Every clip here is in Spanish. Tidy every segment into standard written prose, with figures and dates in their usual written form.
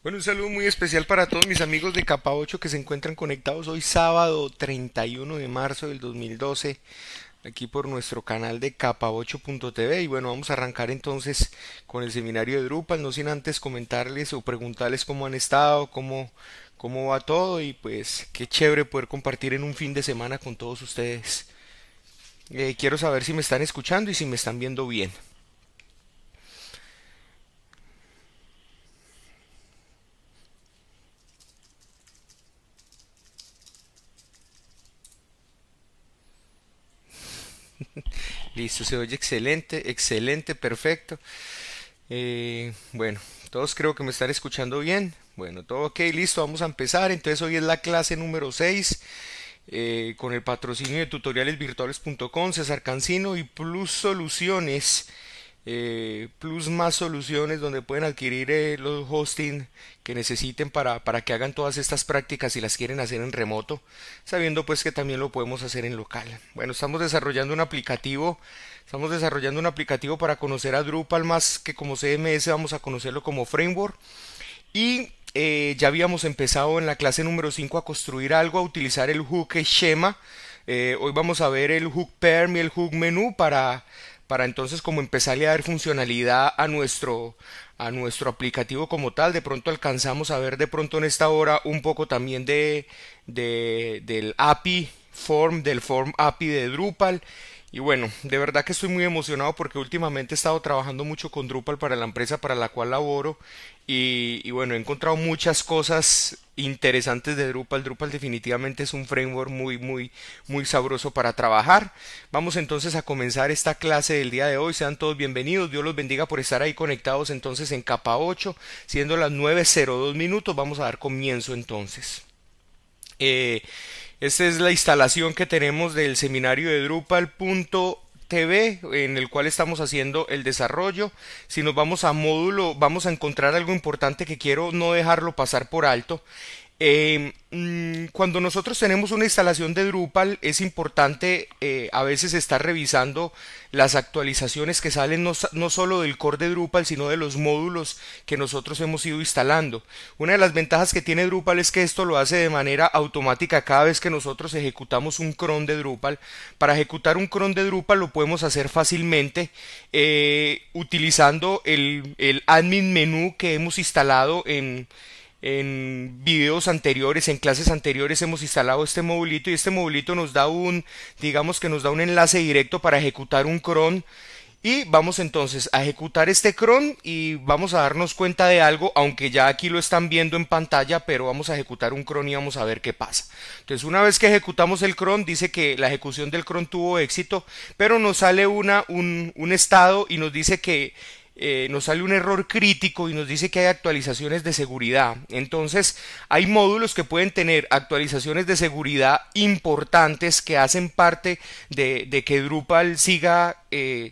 Bueno, un saludo muy especial para todos mis amigos de Capa 8 que se encuentran conectados hoy sábado 31 de marzo del 2012 aquí por nuestro canal de capa8.tv. Y bueno, vamos a arrancar entonces con el seminario de Drupal, no sin antes comentarles o preguntarles cómo han estado, cómo va todo, y pues qué chévere poder compartir en un fin de semana con todos ustedes. Quiero saber si me están escuchando y si me están viendo bien. Listo, se oye excelente, excelente, perfecto. Bueno, todos creo que me están escuchando bien. Bueno, todo ok, listo, vamos a empezar. Entonces hoy es la clase número 6 con el patrocinio de tutorialesvirtuales.com, César Cancino y Plus Soluciones. Plus más soluciones donde pueden adquirir los hosting que necesiten para que hagan todas estas prácticas si las quieren hacer en remoto, sabiendo pues que también lo podemos hacer en local. Bueno, estamos desarrollando un aplicativo para conocer a Drupal más que como CMS, vamos a conocerlo como framework. Y ya habíamos empezado en la clase número 5 a construir algo, a utilizar el hook schema. Hoy vamos a ver el hook perm y el hook menú para entonces como empezarle a dar funcionalidad a nuestro aplicativo como tal. De pronto alcanzamos a ver de pronto en esta hora un poco también del API form, del form API de Drupal. Y bueno, de verdad que estoy muy emocionado porque últimamente he estado trabajando mucho con Drupal para la empresa para la cual laboro, y bueno, he encontrado muchas cosas interesantes de Drupal. Drupal definitivamente es un framework muy sabroso para trabajar. Vamos entonces a comenzar esta clase del día de hoy. Sean todos bienvenidos. Dios los bendiga por estar ahí conectados entonces en capa 8, siendo las 9:02 minutos. Vamos a dar comienzo entonces. Eh, Esta es la instalación que tenemos del seminario de Drupal.tv en el cual estamos haciendo el desarrollo. Si nos vamos a módulo, vamos a encontrar algo importante que quiero no dejarlo pasar por alto. Cuando nosotros tenemos una instalación de Drupal es importante a veces estar revisando las actualizaciones que salen no solo del core de Drupal sino de los módulos que nosotros hemos ido instalando. Una de las ventajas que tiene Drupal es que esto lo hace de manera automática cada vez que nosotros ejecutamos un cron de Drupal. Para ejecutar un cron de Drupal lo podemos hacer fácilmente utilizando el admin menú que hemos instalado en videos anteriores, en clases anteriores hemos instalado este modulito, y este modulito nos da digamos que nos da un enlace directo para ejecutar un cron. Y vamos entonces a ejecutar este cron y vamos a darnos cuenta de algo, aunque ya aquí lo están viendo en pantalla, pero vamos a ejecutar un cron y vamos a ver qué pasa. Entonces, una vez que ejecutamos el cron, dice que la ejecución del cron tuvo éxito, pero nos sale un estado y nos dice que nos sale un error crítico y nos dice que hay actualizaciones de seguridad. Entonces, hay módulos que pueden tener actualizaciones de seguridad importantes que hacen parte de que Drupal siga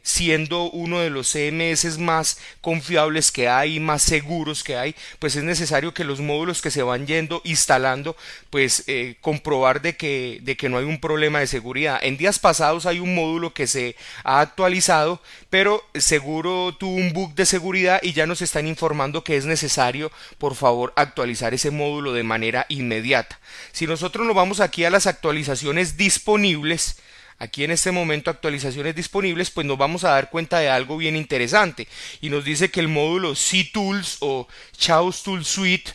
siendo uno de los CMS más confiables que hay, más seguros que hay. Pues es necesario que los módulos que se van yendo instalando, pues comprobar de que no hay un problema de seguridad. En días pasados hay un módulo que se ha actualizado, pero seguro tuvo un bug de seguridad y ya nos están informando que es necesario, por favor, actualizar ese módulo de manera inmediata. Si nosotros nos vamos aquí a las actualizaciones disponibles, aquí en este momento actualizaciones disponibles, pues nos vamos a dar cuenta de algo bien interesante, y nos dice que el módulo CTools o Chaos Tool Suite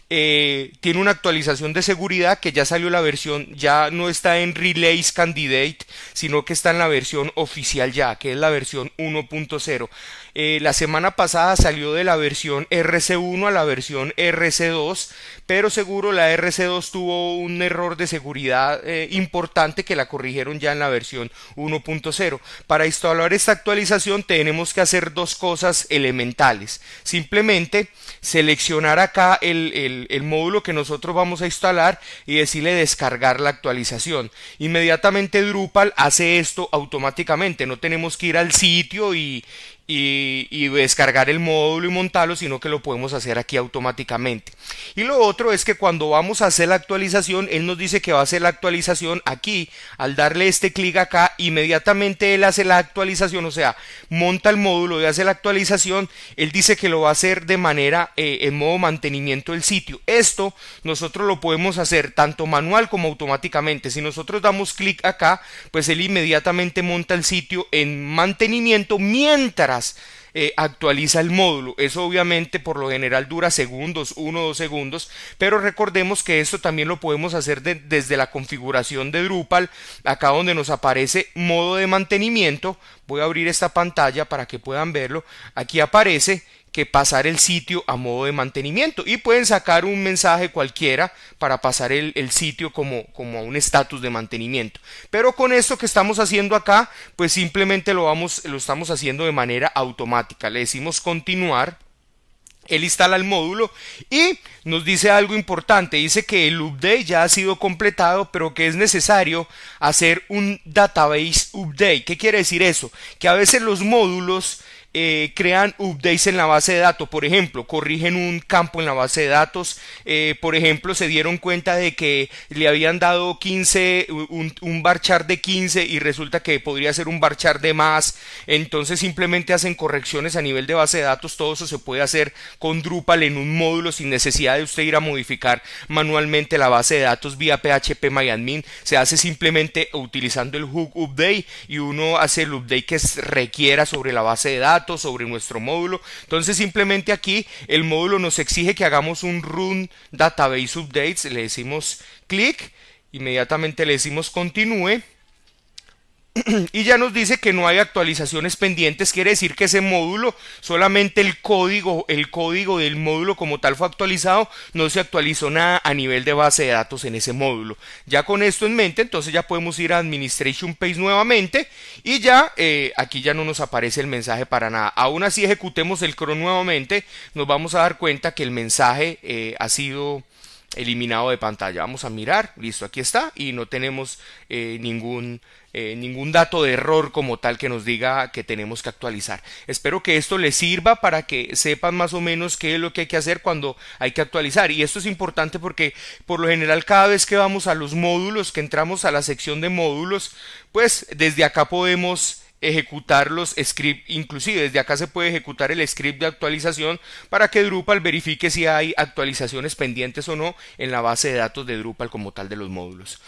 tiene una actualización de seguridad, que ya salió la versión, ya no está en Release Candidate, sino que está en la versión oficial ya, que es la versión 1.0. La semana pasada salió de la versión RC1 a la versión RC2, pero seguro la RC2 tuvo un error de seguridad importante que la corrigieron ya en la versión 1.0. Para instalar esta actualización tenemos que hacer dos cosas elementales. Simplemente seleccionar acá el módulo que nosotros vamos a instalar y decirle descargar la actualización. Inmediatamente Drupal hace esto automáticamente, no tenemos que ir al sitio y descargar el módulo y montarlo, sino que lo podemos hacer aquí automáticamente. Y lo otro es que cuando vamos a hacer la actualización, él nos dice que va a hacer la actualización aquí, al darle este clic acá inmediatamente él hace la actualización, o sea, monta el módulo y hace la actualización, él dice que lo va a hacer de manera en modo mantenimiento del sitio. Esto nosotros lo podemos hacer tanto manual como automáticamente. Si nosotros damos clic acá, pues él inmediatamente monta el sitio en mantenimiento mientras actualiza el módulo. Eso obviamente por lo general dura segundos, 1 o 2 segundos, pero recordemos que esto también lo podemos hacer desde la configuración de Drupal, acá donde nos aparece modo de mantenimiento. Voy a abrir esta pantalla para que puedan verlo. Aquí aparece que pasar el sitio a modo de mantenimiento y pueden sacar un mensaje cualquiera para pasar el sitio como a un estatus de mantenimiento. Pero con esto que estamos haciendo acá, pues simplemente lo estamos haciendo de manera automática. Le decimos continuar. Él instala el módulo y nos dice algo importante. Dice que el update ya ha sido completado, pero que es necesario hacer un database update. ¿Qué quiere decir eso? Que a veces los módulos crean updates en la base de datos. Por ejemplo, corrigen un campo en la base de datos. Por ejemplo, se dieron cuenta de que le habían dado 15, un varchar de 15 y resulta que podría ser un varchar de más. Entonces simplemente hacen correcciones a nivel de base de datos. Todo eso se puede hacer con Drupal en un módulo sin necesidad de usted ir a modificar manualmente la base de datos vía phpMyAdmin. Se hace simplemente utilizando el hook update y uno hace el update que requiera sobre la base de datos, sobre nuestro módulo. Entonces simplemente aquí el módulo nos exige que hagamos un run database updates. Le decimos clic, inmediatamente le decimos continúe y ya nos dice que no hay actualizaciones pendientes. Quiere decir que ese módulo, solamente el código del módulo como tal fue actualizado, no se actualizó nada a nivel de base de datos en ese módulo. Ya con esto en mente, entonces ya podemos ir a Administration Page nuevamente y ya aquí ya no nos aparece el mensaje para nada. Aún así ejecutemos el cron nuevamente, nos vamos a dar cuenta que el mensaje ha sido eliminado de pantalla. Vamos a mirar, listo, aquí está y no tenemos ningún dato de error como tal que nos diga que tenemos que actualizar. Espero que esto les sirva para que sepan más o menos qué es lo que hay que hacer cuando hay que actualizar. Y esto es importante porque por lo general cada vez que vamos a los módulos, que entramos a la sección de módulos, pues desde acá podemos ejecutar los scripts. Inclusive desde acá se puede ejecutar el script de actualización para que Drupal verifique si hay actualizaciones pendientes o no en la base de datos de Drupal como tal de los módulos.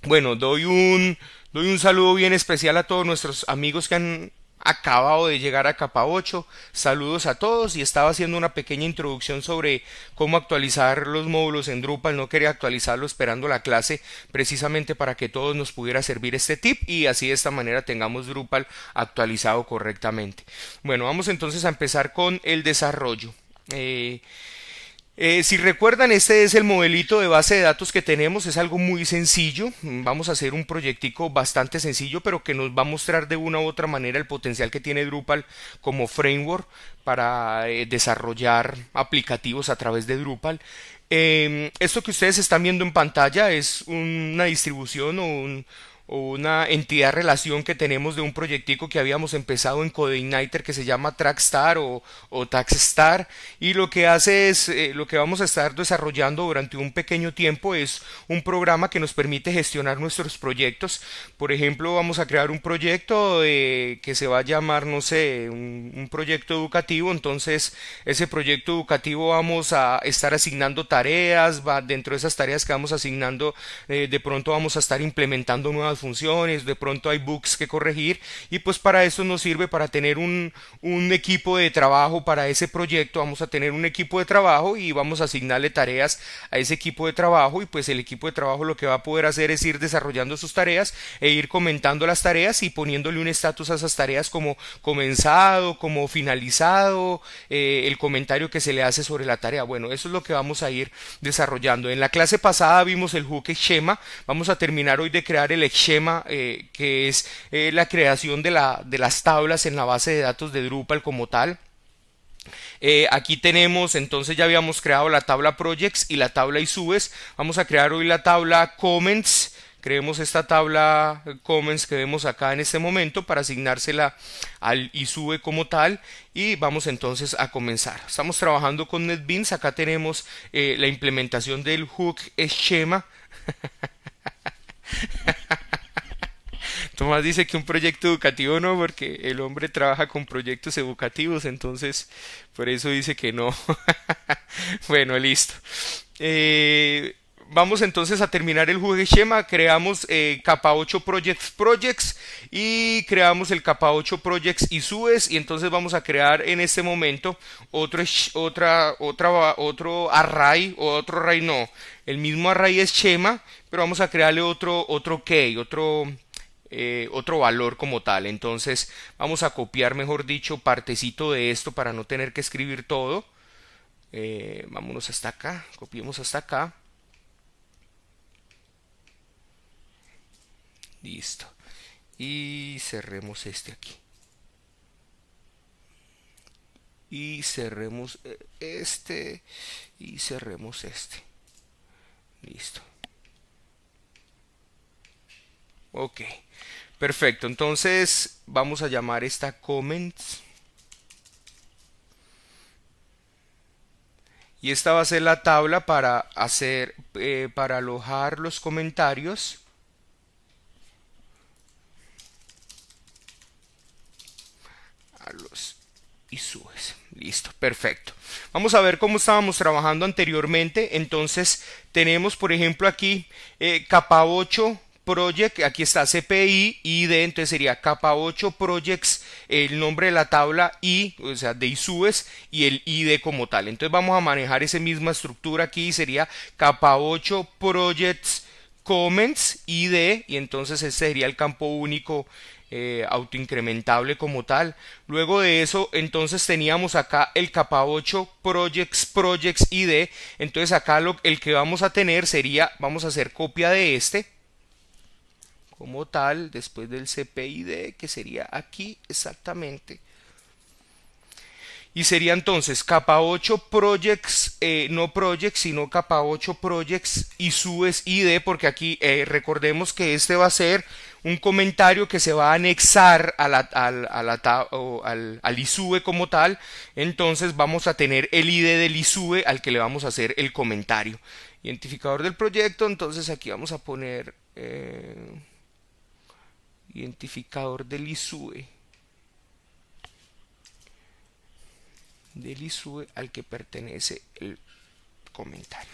Bueno, doy un saludo bien especial a todos nuestros amigos que han acabado de llegar a capa 8. Saludos a todos, y estaba haciendo una pequeña introducción sobre cómo actualizar los módulos en Drupal. No quería actualizarlo esperando la clase, precisamente para que todos nos pudiera servir este tip y así de esta manera tengamos Drupal actualizado correctamente. Bueno, vamos entonces a empezar con el desarrollo. Si recuerdan, este es el modelito de base de datos que tenemos. Es algo muy sencillo. Vamos a hacer un proyectico bastante sencillo, pero que nos va a mostrar de una u otra manera el potencial que tiene Drupal como framework para desarrollar aplicativos a través de Drupal. Esto que ustedes están viendo en pantalla es una distribución o una entidad relación que tenemos de un proyectico que habíamos empezado en CodeIgniter que se llama Trackstar o Taxstar, y lo que hace es lo que vamos a estar desarrollando durante un pequeño tiempo es un programa que nos permite gestionar nuestros proyectos. Por ejemplo, vamos a crear un proyecto que se va a llamar, no sé, un proyecto educativo. Entonces ese proyecto educativo vamos a estar asignando tareas, dentro de esas tareas que vamos asignando de pronto vamos a estar implementando nuevas funciones, de pronto hay bugs que corregir, y pues para eso nos sirve para tener un equipo de trabajo para ese proyecto. Vamos a tener un equipo de trabajo y vamos a asignarle tareas a ese equipo de trabajo, y pues el equipo de trabajo lo que va a poder hacer es ir desarrollando sus tareas e ir comentando las tareas y poniéndole un estatus a esas tareas como comenzado, como finalizado, el comentario que se le hace sobre la tarea. Bueno, eso es lo que vamos a ir desarrollando. En la clase pasada vimos el hook schema. Vamos a terminar hoy de crear el schema, que es la creación de las tablas en la base de datos de Drupal como tal. Aquí tenemos, entonces ya habíamos creado la tabla projects y la tabla isubes. Vamos a crear hoy la tabla comments. Creemos esta tabla comments que vemos acá en este momento para asignársela al isube como tal, y vamos entonces a comenzar. Estamos trabajando con NetBeans. Acá tenemos la implementación del hook schema. Tomás dice que un proyecto educativo no, porque el hombre trabaja con proyectos educativos, entonces por eso dice que no. Bueno, listo. Vamos entonces a terminar el juego de Shema. Creamos capa 8 projects y creamos el capa 8 projects y subes, y entonces vamos a crear en este momento otro array, o otro array no, el mismo array es Shema, pero vamos a crearle otro key, otro valor como tal. Entonces vamos a copiar, mejor dicho, partecito de esto para no tener que escribir todo. Vámonos hasta acá, copiemos hasta acá. Listo. Y cerremos este aquí. Y cerremos este. Y cerremos este. Listo. Ok. Perfecto. Entonces vamos a llamar esta comments. Y esta va a ser la tabla para para alojar los comentarios. A los y subes. Listo, perfecto. Vamos a ver cómo estábamos trabajando anteriormente. Entonces tenemos, por ejemplo, aquí capa 8 project, aquí está CPI, ID, entonces sería capa 8 projects, el nombre de la tabla I, o sea, de ISUBES, y el ID como tal. Entonces vamos a manejar esa misma estructura aquí, sería capa 8 projects comments ID, y entonces ese sería el campo único autoincrementable como tal. Luego de eso, entonces teníamos acá el capa 8 projects ID. Entonces acá el que vamos a tener sería, vamos a hacer copia de este como tal, después del CPID, que sería aquí exactamente. Y sería entonces capa 8 projects, no projects, sino capa 8 projects y subes ID, porque aquí recordemos que este va a ser un comentario que se va a anexar al ISUBE como tal. Entonces vamos a tener el ID del ISUBE al que le vamos a hacer el comentario. Identificador del proyecto, entonces aquí vamos a poner identificador del ISUBE. Del ISUBE al que pertenece el comentario.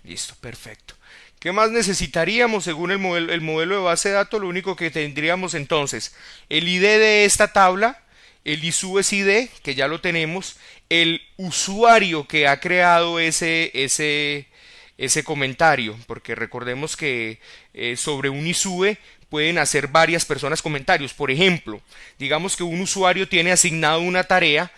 Listo, perfecto. ¿Qué más necesitaríamos según el modelo de base de datos? Lo único que tendríamos entonces, el ID de esta tabla, el ISUBES ID, que ya lo tenemos, el usuario que ha creado ese comentario, porque recordemos que sobre un ISUBE pueden hacer varias personas comentarios. Por ejemplo, digamos que un usuario tiene asignado una tarea,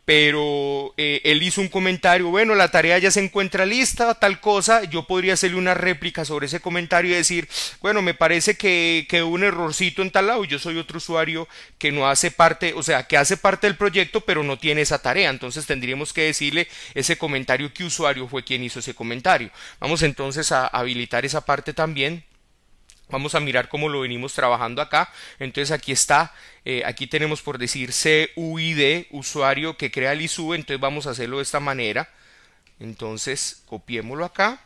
pero él hizo un comentario, bueno, la tarea ya se encuentra lista, tal cosa. Yo podría hacerle una réplica sobre ese comentario y decir, bueno, me parece que quedó un errorcito en tal lado, y yo soy otro usuario que no hace parte, o sea, que hace parte del proyecto pero no tiene esa tarea. Entonces tendríamos que decirle ese comentario qué usuario fue quien hizo ese comentario. Vamos entonces a habilitar esa parte también. Vamos a mirar cómo lo venimos trabajando acá. Entonces aquí está, aquí tenemos por decir CUID, usuario que crea el ISUBE. Entonces vamos a hacerlo de esta manera. Entonces copiémoslo acá,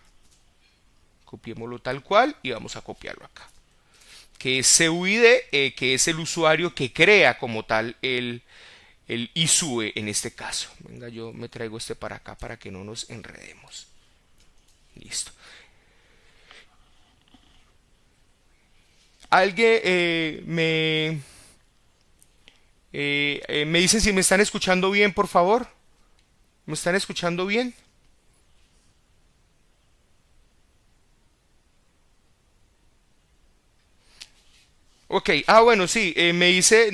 copiémoslo tal cual y vamos a copiarlo acá. Que es CUID, que es el usuario que crea como tal el ISUBE en este caso. Venga, yo me traigo este para acá para que no nos enredemos. Listo. Alguien me dicen si me están escuchando bien, por favor. ¿Me están escuchando bien? Ok, bueno, sí, me dice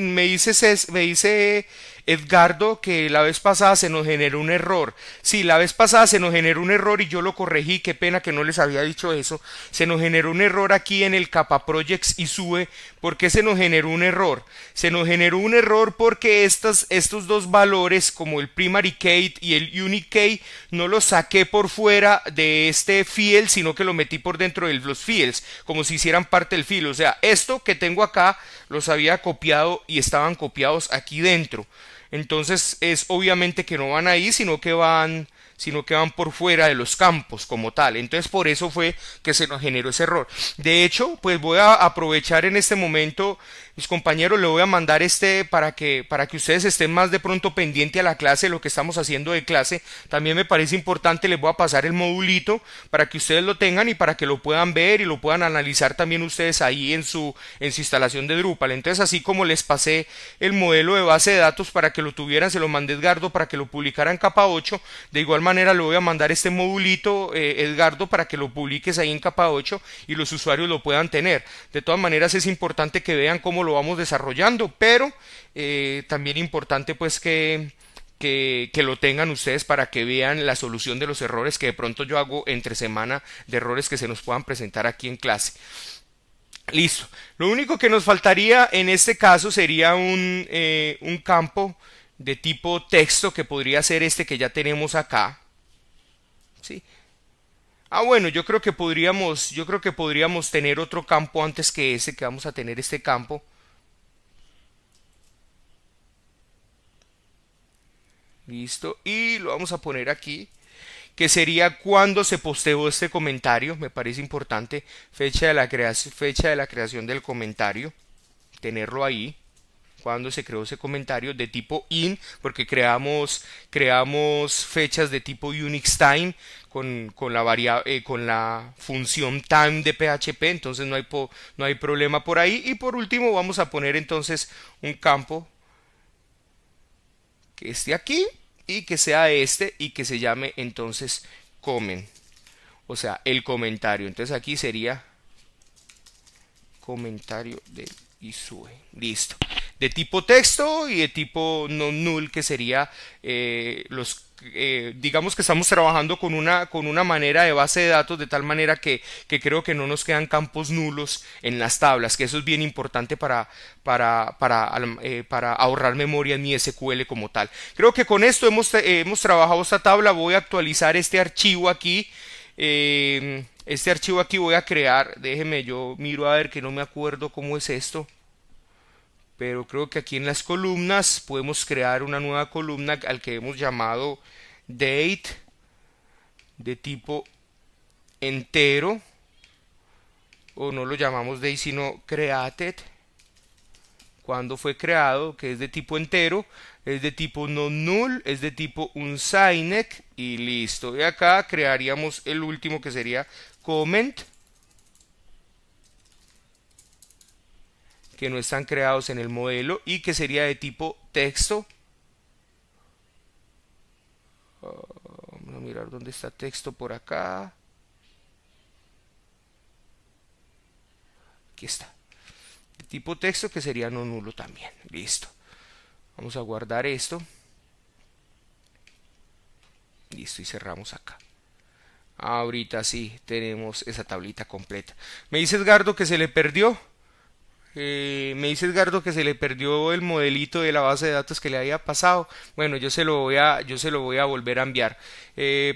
Edgardo que la vez pasada se nos generó un error. Sí, la vez pasada se nos generó un error y yo lo corregí, qué pena que no les había dicho eso. Se nos generó un error aquí en el capa projects y sube. ¿Por qué se nos generó un error? Se nos generó un error porque estos dos valores, como el primary key y el unique key, no los saqué por fuera de este field, sino que lo metí por dentro de los fields, como si hicieran parte del field. O sea, esto que tengo acá los había copiado y estaban copiados aquí dentro. Entonces es obviamente que no van ahí, sino que van sino que van por fuera de los campos como tal. Entonces por eso fue que se nos generó ese error. De hecho, pues voy a aprovechar en este momento, mis compañeros, le voy a mandar para que ustedes estén más de pronto pendiente a la clase, lo que estamos haciendo de clase. También me parece importante, les voy a pasar el modulito para que ustedes lo tengan y para que lo puedan ver y lo puedan analizar también ustedes ahí en su instalación de Drupal. Entonces, así como les pasé el modelo de base de datos para que lo tuvieran, se lo mandé a Edgardo para que lo publicara en capa 8. De igual manera le voy a mandar este modulito, Edgardo, para que lo publiques ahí en capa 8 y los usuarios lo puedan tener. De todas maneras es importante que vean cómo lo vamos desarrollando, pero también importante pues que lo tengan ustedes para que vean la solución de los errores que de pronto yo hago entre semana, de errores que se nos puedan presentar aquí en clase. Listo. Lo único que nos faltaría en este caso sería un campo de tipo texto que podría ser este que ya tenemos acá. ¿Sí? Ah, bueno, yo creo que podríamos tener otro campo antes que ese, que vamos a tener este campo. Listo. Y lo vamos a poner aquí, que sería cuando se posteó este comentario. Me parece importante. Fecha de la creación del comentario. Tenerlo ahí. Cuando se creó ese comentario de tipo in, porque creamos fechas de tipo Unix time con la función time de PHP, entonces no hay problema por ahí. Y por último vamos a poner entonces un campo que esté aquí y que sea este y que se llame entonces comment, o sea, el comentario. Entonces aquí sería comentario de Isue. Listo. De tipo texto y de tipo no null, que sería digamos que estamos trabajando con una manera de base de datos de tal manera que creo que no nos quedan campos nulos en las tablas, que eso es bien importante para ahorrar memoria en mi SQL como tal. Creo que con esto hemos trabajado esta tabla. Voy a actualizar este archivo aquí. Este archivo aquí voy a crear, déjeme yo miro a ver que no me acuerdo cómo es esto, pero creo que aquí en las columnas podemos crear una nueva columna al que hemos llamado date de tipo entero, o no lo llamamos date sino created, cuando fue creado, que es de tipo entero, es de tipo no null, es de tipo unsigned y listo. Y acá crearíamos el último que sería comment, que no están creados en el modelo y que sería de tipo texto. Vamos a mirar dónde está texto por acá. Aquí está. De tipo texto, que sería no nulo también. Listo. Vamos a guardar esto. Listo, y cerramos acá. Ahorita sí tenemos esa tablita completa. Me dice Edgardo que se le perdió. Me dice Edgardo que se le perdió el modelito de la base de datos que le había pasado. Bueno, yo se lo voy a volver a enviar.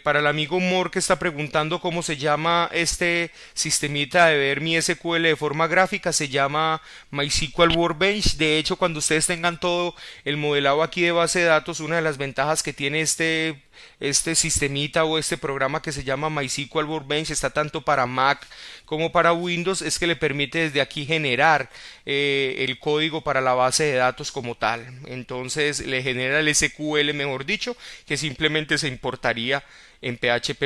Para el amigo Mor que está preguntando cómo se llama este sistemita de ver mi SQL de forma gráfica, se llama MySQL Workbench. De hecho, cuando ustedes tengan todo el modelado aquí de base de datos, una de las ventajas que tiene este sistemita o este programa que se llama MySQL Workbench, está tanto para Mac como para Windows, es que le permite desde aquí generar el código para la base de datos como tal. Entonces le genera el SQL, mejor dicho, que simplemente se importaría en PHP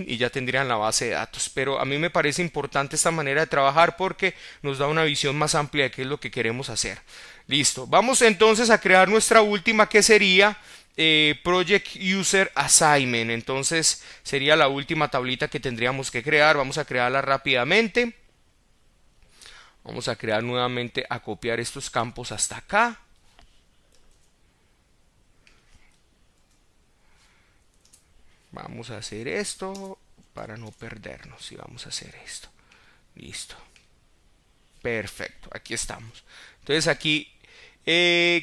y ya tendrían la base de datos. Pero a mí me parece importante esta manera de trabajar porque nos da una visión más amplia de qué es lo que queremos hacer. Listo, vamos entonces a crear nuestra última, que sería Project User Assignment. Entonces sería la última tablita que tendríamos que crear. Vamos a crearla rápidamente. Vamos a crear nuevamente, a copiar estos campos hasta acá. Vamos a hacer esto para no perdernos, y vamos a hacer esto. Listo. Perfecto, aquí estamos. Entonces aquí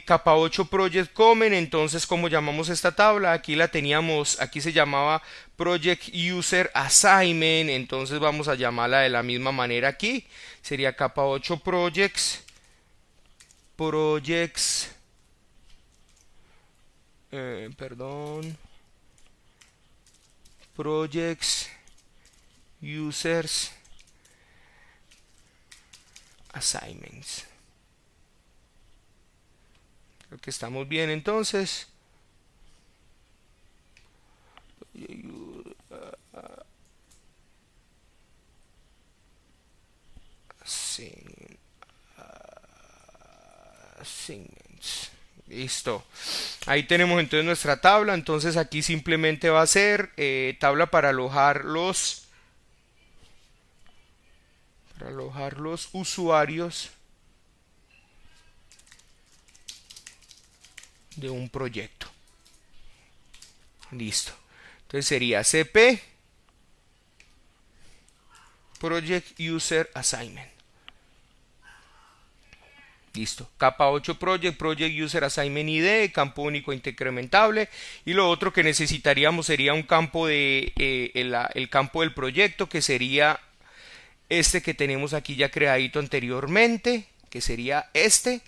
capa 8 Project Comment. Entonces, ¿cómo llamamos esta tabla? Aquí la teníamos, aquí se llamaba Project User Assignment. Entonces vamos a llamarla de la misma manera aquí. Sería capa 8 Projects. Perdón. projects, users, assignments. Creo que estamos bien entonces. Assignments. Listo. Ahí tenemos entonces nuestra tabla. Entonces aquí simplemente va a ser tabla para alojar los usuarios de un proyecto. Listo. Entonces sería cp project user assignment. Listo. Capa 8 project user assignment ID, campo único incrementable. Y lo otro que necesitaríamos sería un campo de el campo del proyecto, que sería este que tenemos aquí ya creadito anteriormente, que sería este.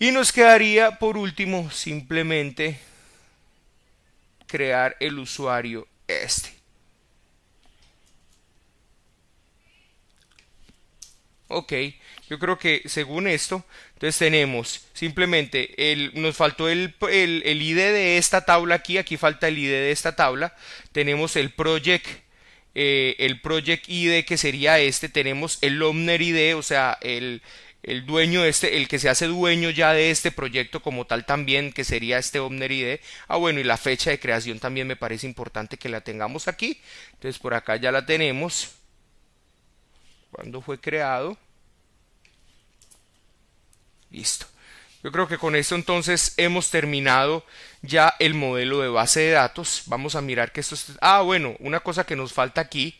Y nos quedaría por último simplemente crear el usuario este. Ok, yo creo que según esto, entonces tenemos simplemente nos faltó el ID de esta tabla aquí falta el ID de esta tabla. Tenemos el project ID, que sería este. Tenemos el owner ID, o sea, el dueño el que se hace dueño ya de este proyecto como tal también, que sería este owner ID. Bueno, y la fecha de creación también me parece importante que la tengamos aquí. Entonces por acá ya la tenemos. ¿Cuándo fue creado? Listo. Yo creo que con esto entonces hemos terminado ya el modelo de base de datos. Vamos a mirar que esto es... bueno, una cosa que nos falta aquí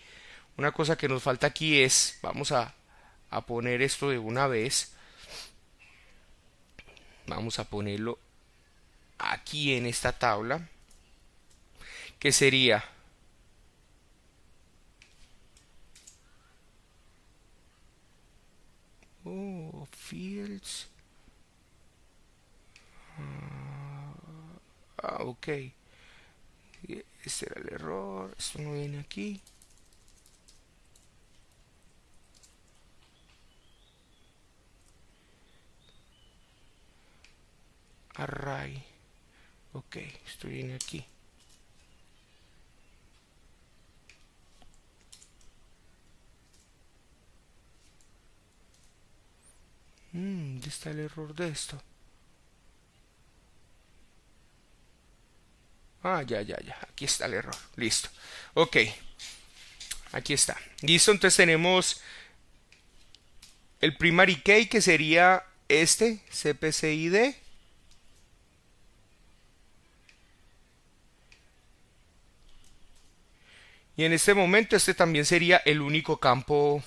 es, vamos a poner esto de una vez. Vamos a ponerlo aquí en esta tabla, que sería fields. Ok, este era el error, esto no viene aquí. Array. Ok, esto viene aquí. ¿Dónde está el error de esto? Ya. Aquí está el error. Listo. Ok. Aquí está. Listo. Entonces tenemos el primary key, que sería este, cpcid. Y en este momento este también sería el único campo.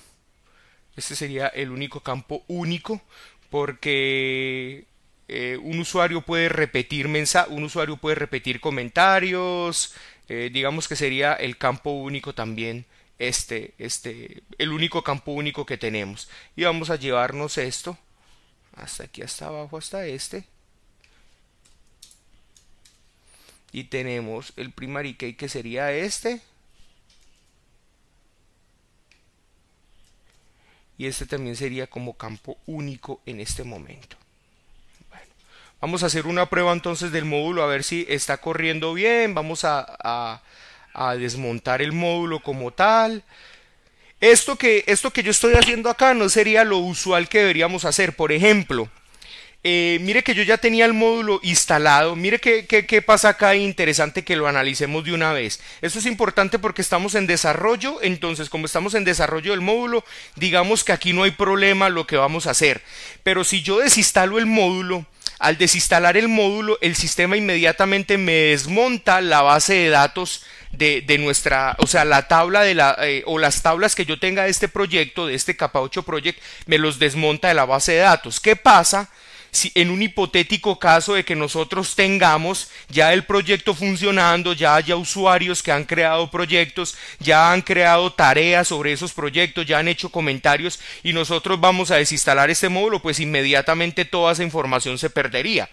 Este sería el único campo único, porque un usuario puede repetir comentarios. Digamos que sería el campo único también, el único campo único que tenemos. Y vamos a llevarnos esto hasta aquí, hasta abajo, hasta este. Y tenemos el primary key, que sería este. Y este también sería como campo único en este momento. Bueno, vamos a hacer una prueba entonces del módulo, a ver si está corriendo bien. Vamos a desmontar el módulo como tal. Esto que yo estoy haciendo acá no sería lo usual que deberíamos hacer. Por ejemplo, mire que yo ya tenía el módulo instalado. Mire qué pasa acá, interesante que lo analicemos de una vez. Esto es importante porque estamos en desarrollo. Entonces, como estamos en desarrollo del módulo, digamos que aquí no hay problema lo que vamos a hacer. Pero si yo desinstalo el módulo, al desinstalar el módulo, el sistema inmediatamente me desmonta la base de datos de nuestra, o sea, la tabla o las tablas que yo tenga de este proyecto, de este capa 8 project, me los desmonta de la base de datos. ¿Qué pasa si en un hipotético caso de que nosotros tengamos ya el proyecto funcionando, ya haya usuarios que han creado proyectos, ya han creado tareas sobre esos proyectos, ya han hecho comentarios y nosotros vamos a desinstalar este módulo, pues inmediatamente toda esa información se perdería.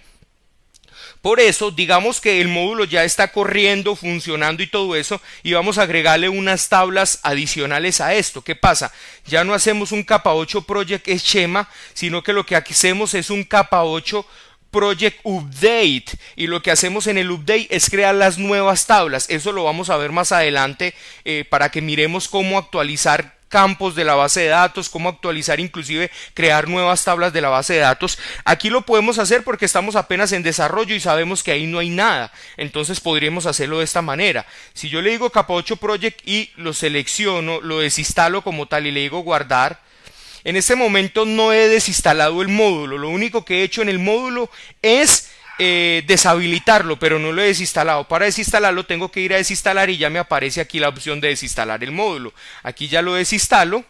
Por eso, digamos que el módulo ya está corriendo, funcionando y todo eso, y vamos a agregarle unas tablas adicionales a esto. ¿Qué pasa? Ya no hacemos un capa 8 project schema, sino que lo que hacemos es un capa 8 Project Update, y lo que hacemos en el update es crear las nuevas tablas. Eso lo vamos a ver más adelante, para que miremos cómo actualizar campos de la base de datos, cómo actualizar, inclusive crear nuevas tablas de la base de datos. Aquí lo podemos hacer porque estamos apenas en desarrollo y sabemos que ahí no hay nada, entonces podríamos hacerlo de esta manera. Si yo le digo capa 8 project y lo selecciono, lo desinstalo como tal y le digo guardar, en este momento no he desinstalado el módulo, lo único que he hecho en el módulo es deshabilitarlo, pero no lo he desinstalado. Para desinstalarlo tengo que ir a desinstalar y ya me aparece aquí la opción de desinstalar el módulo. Aquí ya lo desinstalo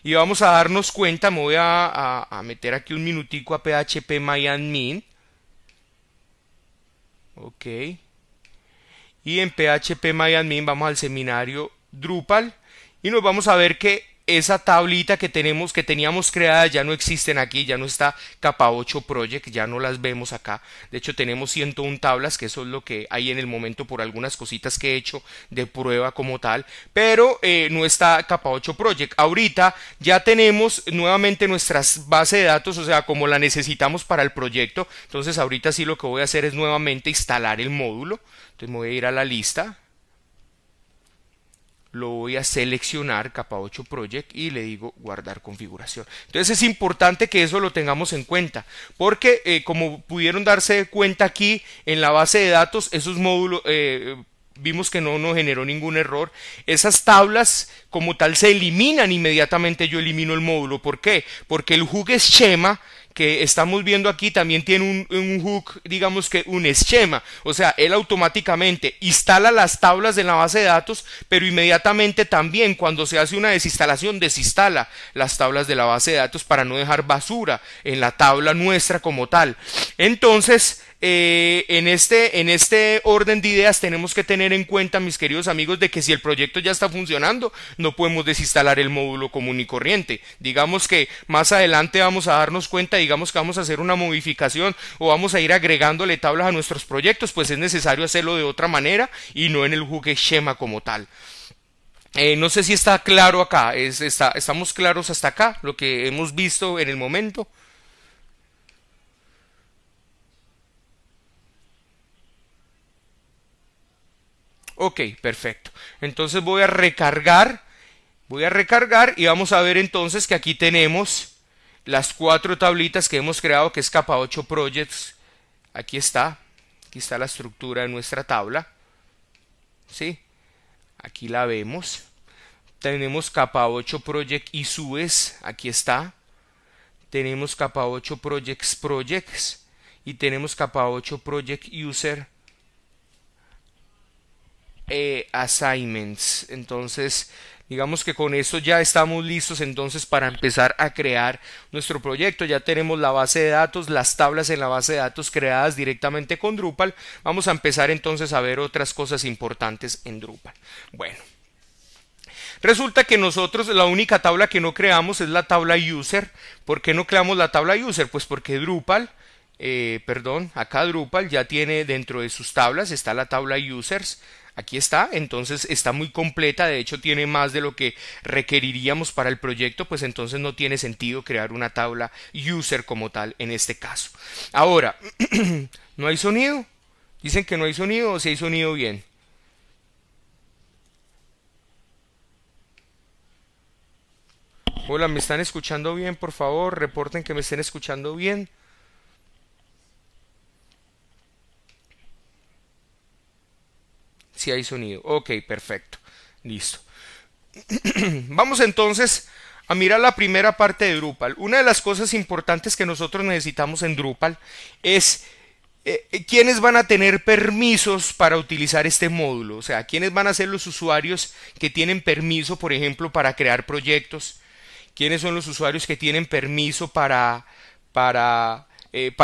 y vamos a darnos cuenta. Me voy a meter aquí un minutico a phpMyAdmin. Ok, y en phpMyAdmin vamos al seminario Drupal y nos vamos a ver que esa tablita que teníamos creada ya no existen aquí, ya no está capa 8 project, ya no las vemos acá. De hecho tenemos 101 tablas, que eso es lo que hay en el momento por algunas cositas que he hecho de prueba como tal, pero no está capa 8 project. Ahorita ya tenemos nuevamente nuestras bases de datos, o sea, como la necesitamos para el proyecto. Entonces ahorita sí lo que voy a hacer es nuevamente instalar el módulo. Entonces me voy a ir a la lista, lo voy a seleccionar, capa 8 project, y le digo guardar configuración. Entonces es importante que eso lo tengamos en cuenta, porque como pudieron darse cuenta aquí en la base de datos, esos módulos, vimos que no nos generó ningún error. Esas tablas como tal se eliminan inmediatamente. Yo elimino el módulo. ¿Por qué? Porque el hook schema que estamos viendo aquí también tiene un hook, digamos que un esquema, o sea, él automáticamente instala las tablas de la base de datos, pero inmediatamente también cuando se hace una desinstalación desinstala las tablas de la base de datos para no dejar basura en la tabla nuestra como tal. Entonces, en este orden de ideas tenemos que tener en cuenta, mis queridos amigos, de que si el proyecto ya está funcionando, no podemos desinstalar el módulo común y corriente. Digamos que más adelante vamos a darnos cuenta, digamos que vamos a hacer una modificación o vamos a ir agregándole tablas a nuestros proyectos, pues es necesario hacerlo de otra manera y no en el hook schema como tal. No sé si está claro acá, estamos claros hasta acá, lo que hemos visto en el momento. Ok, perfecto. Entonces voy a recargar y vamos a ver entonces que aquí tenemos las 4 tablitas que hemos creado, que es capa 8 projects. Aquí está la estructura de nuestra tabla. ¿Sí? Aquí la vemos. Tenemos capa 8 project y subes, aquí está. Tenemos capa 8 projects y tenemos capa 8 project user assignments. Entonces digamos que con esto ya estamos listos entonces para empezar a crear nuestro proyecto. Ya tenemos la base de datos, las tablas en la base de datos creadas directamente con Drupal. Vamos a empezar entonces a ver otras cosas importantes en Drupal. Bueno, resulta que nosotros la única tabla que no creamos es la tabla user. ¿Por qué no creamos la tabla user? Pues porque Drupal, acá Drupal ya tiene dentro de sus tablas, está la tabla users. Aquí está, entonces está muy completa, de hecho tiene más de lo que requeriríamos para el proyecto, pues entonces no tiene sentido crear una tabla user como tal en este caso. Ahora, ¿no hay sonido? Dicen que no hay sonido, o si hay sonido bien. Hola, ¿me están escuchando bien? Por favor, reporten que me estén escuchando bien. Si hay sonido. Ok, perfecto. Listo. Vamos entonces a mirar la primera parte de Drupal. Una de las cosas importantes que nosotros necesitamos en Drupal es quiénes van a tener permisos para utilizar este módulo. O sea, quiénes van a ser los usuarios que tienen permiso, por ejemplo, para crear proyectos. Quiénes son los usuarios que tienen permiso para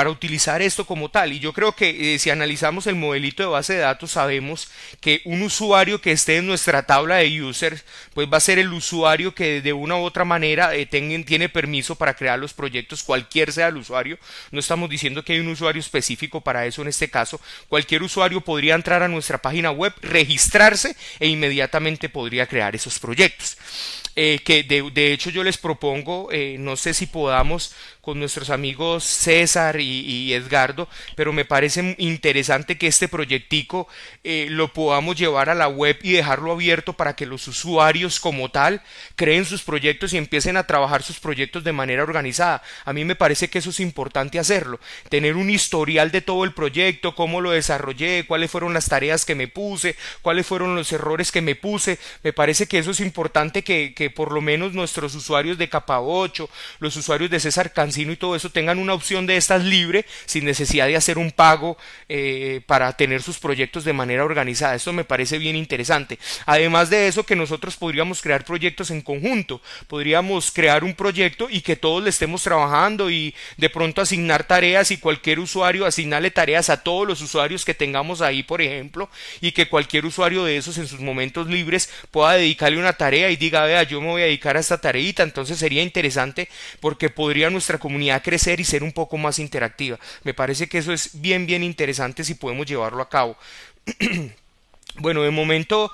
utilizar esto como tal. Y yo creo que si analizamos el modelito de base de datos, sabemos que un usuario que esté en nuestra tabla de users, pues va a ser el usuario que de una u otra manera tiene permiso para crear los proyectos, cualquier sea el usuario. No estamos diciendo que hay un usuario específico para eso en este caso. Cualquier usuario podría entrar a nuestra página web, registrarse e inmediatamente podría crear esos proyectos. Que de hecho yo les propongo, no sé si podamos con nuestros amigos César y Edgardo, pero me parece interesante que este proyectico lo podamos llevar a la web y dejarlo abierto para que los usuarios como tal creen sus proyectos y empiecen a trabajar sus proyectos de manera organizada. A mí me parece que eso es importante hacerlo, tener un historial de todo el proyecto, cómo lo desarrollé, cuáles fueron las tareas que me puse, cuáles fueron los errores que me puse. Me parece que eso es importante que por lo menos nuestros usuarios de Capa 8, los usuarios de César Cancino y todo eso tengan una opción de estas libre sin necesidad de hacer un pago para tener sus proyectos de manera organizada. Esto me parece bien interesante. Además de eso, que nosotros podríamos crear proyectos en conjunto, podríamos crear un proyecto y que todos le estemos trabajando y de pronto asignar tareas y cualquier usuario asignarle tareas a todos los usuarios que tengamos ahí, por ejemplo, y que cualquier usuario de esos en sus momentos libres pueda dedicarle una tarea y diga, vea, yo me voy a dedicar a esta tareita. Entonces sería interesante porque podría nuestra comunidad crecer y ser un poco más interactiva. Me parece que eso es bien interesante si podemos llevarlo a cabo. Bueno, de momento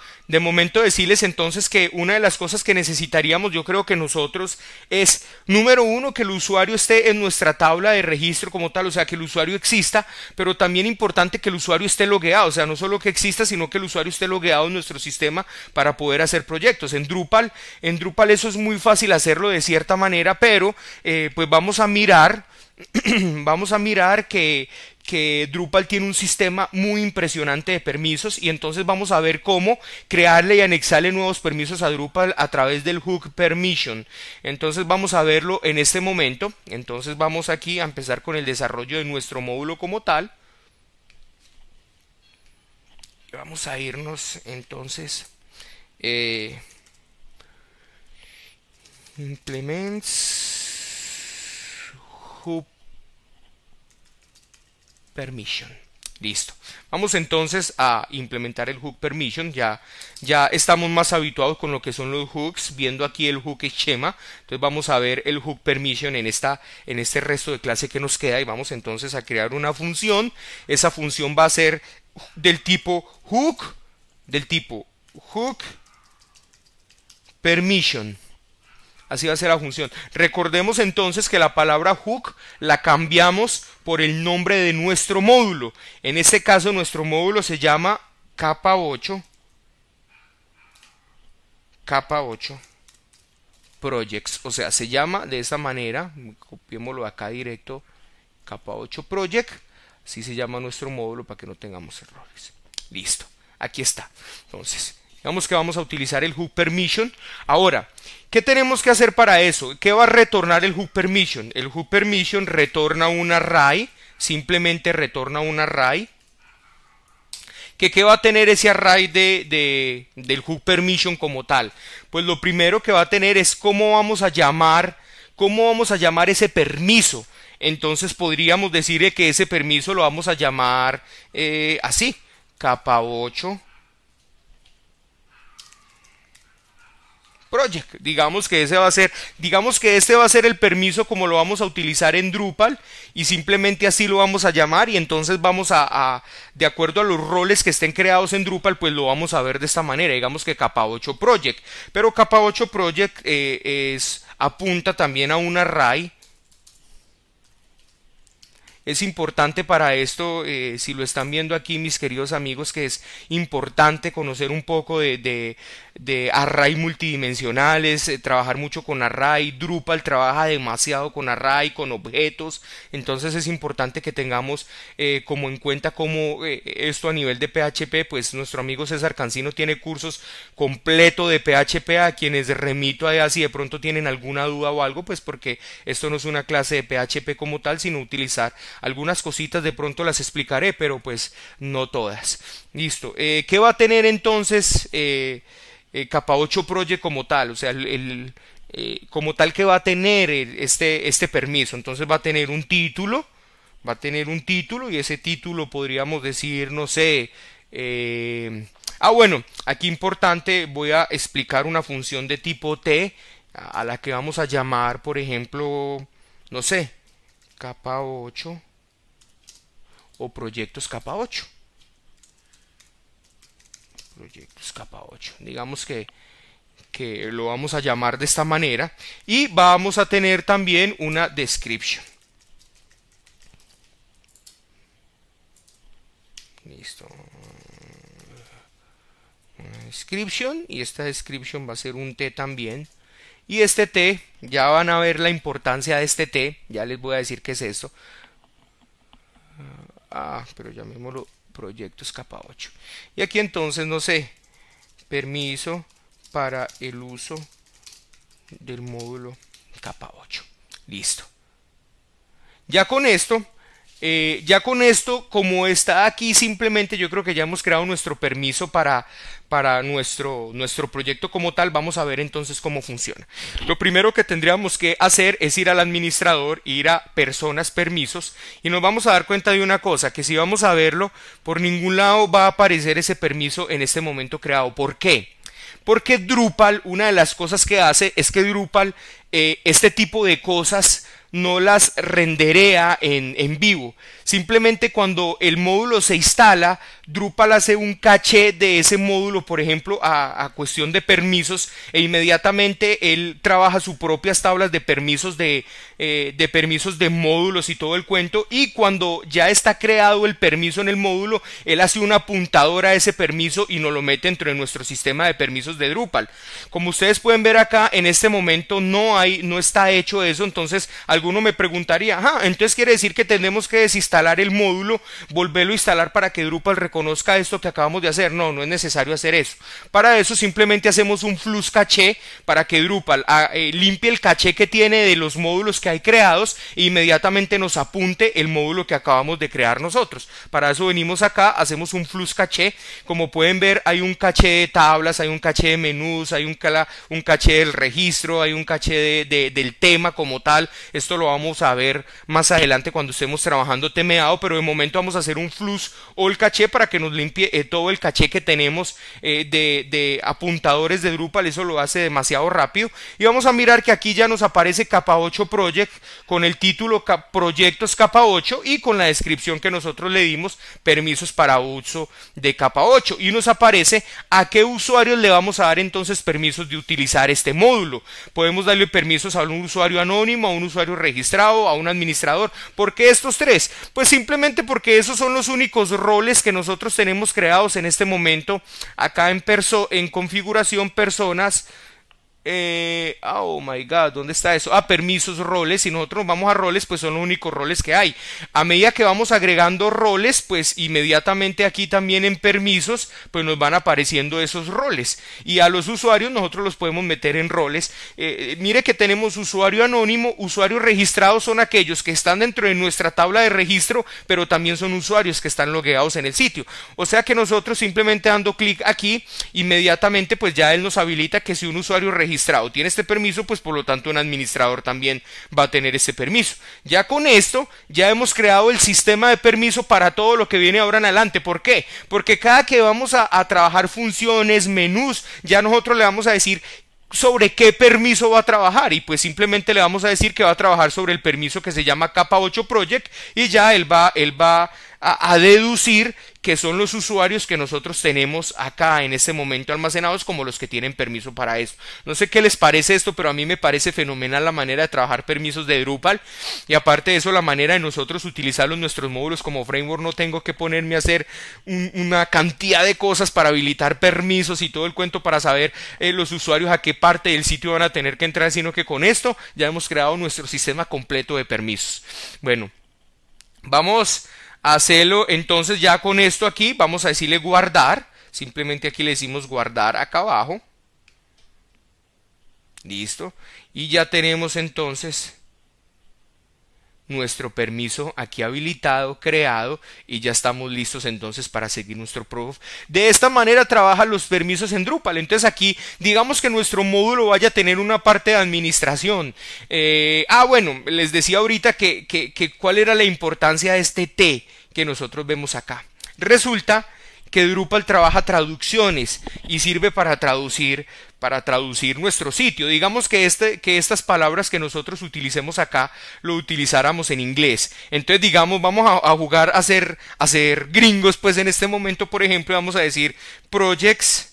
decirles entonces que una de las cosas que necesitaríamos, yo creo que nosotros, es, número uno, que el usuario esté en nuestra tabla de registro como tal, o sea, que el usuario exista, pero también importante que el usuario esté logueado, o sea, no solo que exista, sino que el usuario esté logueado en nuestro sistema para poder hacer proyectos. En Drupal eso es muy fácil hacerlo de cierta manera, pero pues vamos a mirar vamos a mirar que Drupal tiene un sistema muy impresionante de permisos y entonces vamos a ver cómo crearle y anexarle nuevos permisos a Drupal a través del hook permission. Entonces vamos a verlo en este momento. Entonces vamos aquí a empezar con el desarrollo de nuestro módulo como tal. Vamos a irnos entonces implements hook permission. Listo. Vamos entonces a implementar el hook permission. Ya estamos más habituados con lo que son los hooks, viendo aquí el hook schema. Entonces vamos a ver el hook permission en este resto de clase que nos queda y vamos entonces a crear una función. Esa función va a ser del tipo hook permission. Así va a ser la función. Recordemos entonces que la palabra hook la cambiamos por el nombre de nuestro módulo. En este caso nuestro módulo se llama capa 8 projects. O sea, se llama de esta manera. Copiémoslo acá directo. Capa 8 project. Así se llama nuestro módulo para que no tengamos errores. Listo. Aquí está. Entonces, digamos que vamos a utilizar el hook permission. Ahora, ¿qué tenemos que hacer para eso? ¿Qué va a retornar el hook permission? El hook permission retorna un array, simplemente retorna un array. ¿Qué va a tener ese array del hook permission como tal? Pues lo primero que va a tener es cómo vamos a llamar ese permiso. Entonces podríamos decirle que ese permiso lo vamos a llamar así, capa 8 project. Digamos que este va a ser el permiso como lo vamos a utilizar en Drupal y simplemente así lo vamos a llamar y entonces vamos de acuerdo a los roles que estén creados en Drupal, pues lo vamos a ver de esta manera. Digamos que capa 8 project, pero capa 8 project apunta también a un array. Es importante para esto, si lo están viendo aquí mis queridos amigos, que es importante conocer un poco de array multidimensionales, trabajar mucho con array. Drupal trabaja demasiado con array, con objetos, entonces es importante que tengamos como en cuenta cómo esto a nivel de PHP. Pues nuestro amigo César Cancino tiene cursos completo de PHP a quienes remito allá si de pronto tienen alguna duda o algo, pues porque esto no es una clase de PHP como tal, sino utilizar algunas cositas. De pronto las explicaré, pero pues no todas. Listo. ¿Qué va a tener entonces capa 8 project como tal, o sea, como tal que va a tener este permiso. Entonces va a tener un título y ese título podríamos decir, no sé, bueno, aquí importante, voy a explicar una función de tipo T a la que vamos a llamar, por ejemplo, no sé, capa 8 o proyectos capa 8. Proyectos capa 8. Digamos que lo vamos a llamar de esta manera y vamos a tener también una description. Listo. Una description y esta description va a ser un T también. Y este T, ya van a ver la importancia de este T, ya les voy a decir qué es esto. Pero llamémoslo proyectos capa 8. Y aquí entonces, no sé, permiso para el uso del módulo capa 8. Listo. Ya con esto, como está aquí, simplemente yo creo que ya hemos creado nuestro permiso para nuestro proyecto como tal. Vamos a ver entonces cómo funciona. Lo primero que tendríamos que hacer es ir al administrador, ir a personas, permisos, y nos vamos a dar cuenta de una cosa, que si vamos a verlo, por ningún lado va a aparecer ese permiso en este momento creado. ¿Por qué? Porque Drupal, una de las cosas que hace es que Drupal este tipo de cosas no las renderea en vivo. Simplemente cuando el módulo se instala, Drupal hace un caché de ese módulo, por ejemplo, a cuestión de permisos, e inmediatamente él trabaja sus propias tablas de permisos de módulos y todo el cuento, y cuando ya está creado el permiso en el módulo, él hace un apuntador a ese permiso y nos lo mete dentro de nuestro sistema de permisos de Drupal. Como ustedes pueden ver acá, en este momento no está hecho eso. Entonces alguno me preguntaría, entonces quiere decir que tenemos que desinstalar el módulo, volverlo a instalar para que Drupal reconozca esto que acabamos de hacer. No es necesario hacer eso. Para eso simplemente hacemos un flux caché para que Drupal limpie el caché que tiene de los módulos que hay creados e inmediatamente nos apunte el módulo que acabamos de crear nosotros. Para eso venimos acá, hacemos un flux caché. Como pueden ver, hay un caché de tablas, hay un caché de menús, hay un caché del registro, hay un caché del tema como tal. Esto lo vamos a ver más adelante cuando estemos trabajando temeado, pero de momento vamos a hacer un flux all caché para que nos limpie todo el caché que tenemos de apuntadores de Drupal. Eso lo hace demasiado rápido. Y vamos a mirar que aquí ya nos aparece capa 8 project con el título proyectos capa 8 y con la descripción que nosotros le dimos, permisos para uso de capa 8, y nos aparece a qué usuarios le vamos a dar entonces permisos de utilizar este módulo. Podemos darle permisos a un usuario anónimo, a un usuario registrado, a un administrador. ¿Por qué estos tres? Pues simplemente porque esos son los únicos roles que nosotros tenemos creados en este momento acá en configuración personas. Oh my god, ¿dónde está eso? Permisos, roles. Si nosotros vamos a roles, pues son los únicos roles que hay. A medida que vamos agregando roles, pues inmediatamente aquí también en permisos, pues nos van apareciendo esos roles. Y a los usuarios nosotros los podemos meter en roles. Mire que tenemos usuario anónimo, usuarios registrados son aquellos que están dentro de nuestra tabla de registro, pero también son usuarios que están logueados en el sitio. O sea que nosotros simplemente dando clic aquí, inmediatamente pues ya él nos habilita que si un usuario registrado tiene este permiso, pues por lo tanto un administrador también va a tener ese permiso. Ya con esto, ya hemos creado el sistema de permiso para todo lo que viene ahora en adelante. ¿Por qué? Porque cada que vamos a trabajar funciones, menús, ya nosotros le vamos a decir sobre qué permiso va a trabajar, y pues simplemente le vamos a decir que va a trabajar sobre el permiso que se llama capa 8 project, y ya él va a deducir que son los usuarios que nosotros tenemos acá en este momento almacenados como los que tienen permiso para esto. No sé qué les parece esto, pero a mí me parece fenomenal la manera de trabajar permisos de Drupal, y aparte de eso la manera de nosotros utilizarlos en nuestros módulos como framework. No tengo que ponerme a hacer una cantidad de cosas para habilitar permisos y todo el cuento para saber los usuarios a qué parte del sitio van a tener que entrar, sino que con esto ya hemos creado nuestro sistema completo de permisos. Bueno, vamos hacerlo entonces. Ya con esto aquí vamos a decirle guardar, simplemente aquí le decimos guardar acá abajo, listo, y ya tenemos entonces nuestro permiso aquí habilitado, creado, y ya estamos listos entonces para seguir nuestro prof. De esta manera trabajan los permisos en Drupal. Entonces aquí digamos que nuestro módulo vaya a tener una parte de administración. Bueno, les decía ahorita que cuál era la importancia de este T que nosotros vemos acá. Resulta que Drupal trabaja traducciones y sirve para traducir nuestro sitio. Digamos que estas palabras que nosotros utilicemos acá lo utilizáramos en inglés. Entonces digamos vamos a jugar a ser gringos pues en este momento, por ejemplo, vamos a decir projects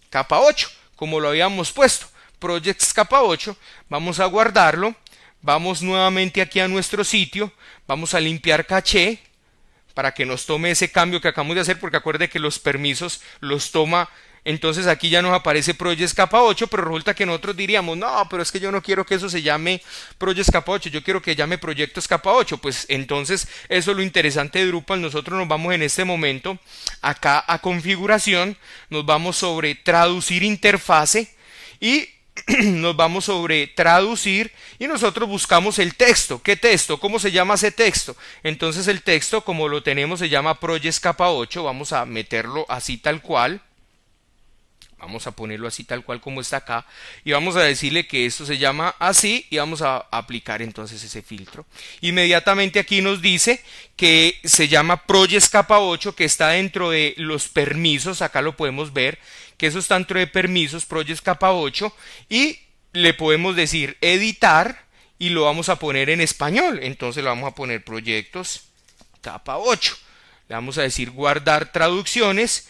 capa 8, como lo habíamos puesto. Projects capa 8, vamos a guardarlo, vamos nuevamente aquí a nuestro sitio, vamos a limpiar caché para que nos tome ese cambio que acabamos de hacer, porque acuerde que los permisos los toma. Entonces aquí ya nos aparece Projects capa 8, pero resulta que nosotros diríamos, no, pero es que yo no quiero que eso se llame Projects capa 8, yo quiero que llame Proyectos capa 8. Pues entonces eso es lo interesante de Drupal. Nosotros nos vamos en este momento acá a configuración, nos vamos sobre traducir interfase y nos vamos sobre traducir y nosotros buscamos el texto. ¿Qué texto? ¿Cómo se llama ese texto? Entonces el texto, como lo tenemos, se llama Projects capa 8. Vamos a meterlo así tal cual. Vamos a ponerlo así tal cual como está acá y vamos a decirle que esto se llama así y vamos a aplicar entonces ese filtro. Inmediatamente aquí nos dice que se llama Projects capa 8, que está dentro de los permisos. Acá lo podemos ver que eso está dentro de permisos, Projects capa 8, y le podemos decir editar y lo vamos a poner en español. Entonces le vamos a poner Proyectos capa 8. Le vamos a decir guardar traducciones.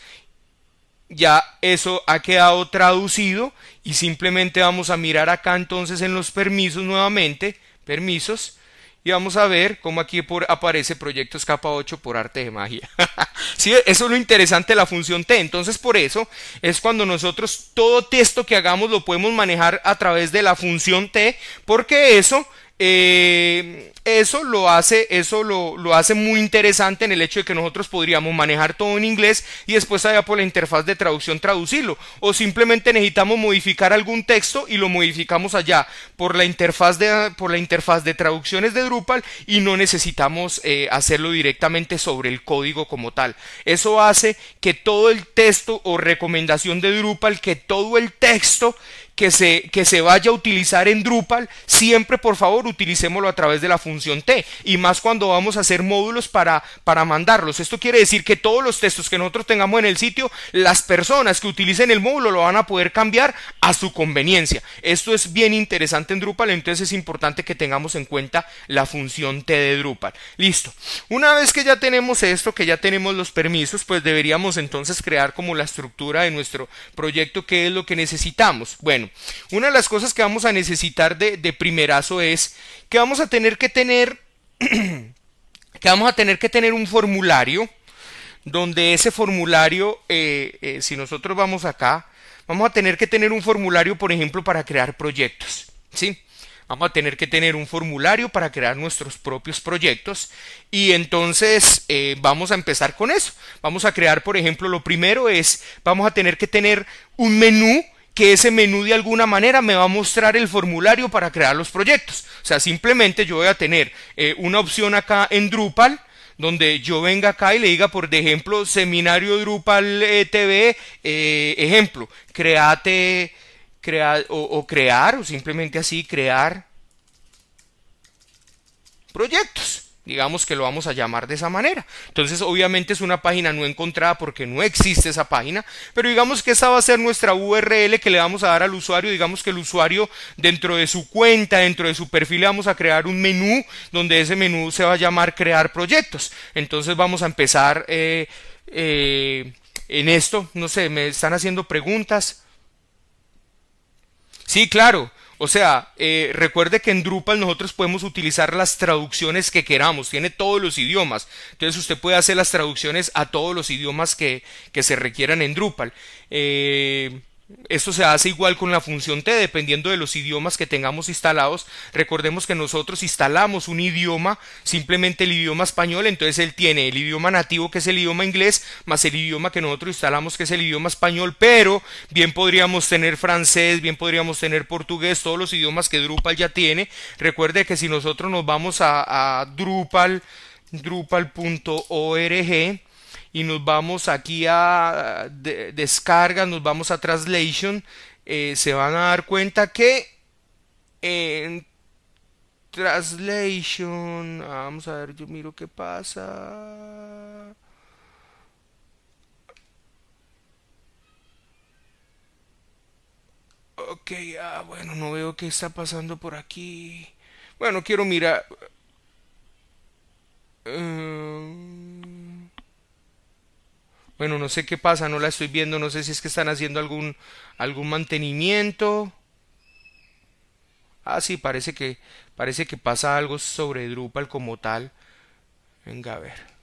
Ya eso ha quedado traducido y simplemente vamos a mirar acá entonces en los permisos nuevamente, permisos, y vamos a ver cómo aquí aparece Proyectos capa 8 por arte de magia. ¿Sí? Eso es lo interesante de la función T. Entonces por eso es cuando nosotros todo texto que hagamos lo podemos manejar a través de la función T, porque eso lo hace muy interesante en el hecho de que nosotros podríamos manejar todo en inglés y después allá por la interfaz de traducción traducirlo, o simplemente necesitamos modificar algún texto y lo modificamos allá por la interfaz de traducciones de Drupal y no necesitamos hacerlo directamente sobre el código como tal. Eso hace que todo el texto o recomendación de Drupal, que todo el texto que se vaya a utilizar en Drupal, siempre por favor utilicémoslo a través de la función T, y más cuando vamos a hacer módulos para mandarlos. Esto quiere decir que todos los textos que nosotros tengamos en el sitio, las personas que utilicen el módulo lo van a poder cambiar a su conveniencia. Esto es bien interesante en Drupal, entonces es importante que tengamos en cuenta la función T de Drupal. Listo. Una vez que ya tenemos esto, que ya tenemos los permisos, pues deberíamos entonces crear como la estructura de nuestro proyecto, que es lo que necesitamos. Bueno, una de las cosas que vamos a necesitar de primerazo es que vamos a tener que tener un formulario, donde ese formulario, si nosotros vamos acá, vamos a tener que tener un formulario, por ejemplo, para crear proyectos, ¿sí? Vamos a tener que tener un formulario para crear nuestros propios proyectos y entonces vamos a empezar con eso. Vamos a crear, por ejemplo, lo primero es, vamos a tener que tener un menú, que ese menú de alguna manera me va a mostrar el formulario para crear los proyectos. O sea, simplemente yo voy a tener una opción acá en Drupal, donde yo venga acá y le diga, por ejemplo, seminario Drupal TV, ejemplo, crear, o simplemente así, crear proyectos. Digamos que lo vamos a llamar de esa manera. Entonces obviamente es una página no encontrada porque no existe esa página, pero digamos que esa va a ser nuestra URL que le vamos a dar al usuario. Digamos que el usuario dentro de su cuenta, dentro de su perfil, le vamos a crear un menú donde ese menú se va a llamar crear proyectos. Entonces vamos a empezar en esto. No sé, me están haciendo preguntas. Sí, claro. O sea, recuerde que en Drupal nosotros podemos utilizar las traducciones que queramos, tiene todos los idiomas, entonces usted puede hacer las traducciones a todos los idiomas que se requieran en Drupal. Esto se hace igual con la función T, dependiendo de los idiomas que tengamos instalados. Recordemos que nosotros instalamos un idioma, simplemente el idioma español, entonces él tiene el idioma nativo, que es el idioma inglés, más el idioma que nosotros instalamos, que es el idioma español, pero bien podríamos tener francés, bien podríamos tener portugués, todos los idiomas que Drupal ya tiene. Recuerde que si nosotros nos vamos a drupal.org, y nos vamos aquí a descarga, nos vamos a translation, se van a dar cuenta que en translation, vamos a ver, yo miro qué pasa. Ok, bueno, no veo qué está pasando por aquí. Bueno, quiero mirar. Bueno, no sé qué pasa, no la estoy viendo, no sé si es que están haciendo algún mantenimiento. Ah, sí, parece que pasa algo sobre Drupal como tal. Venga a ver.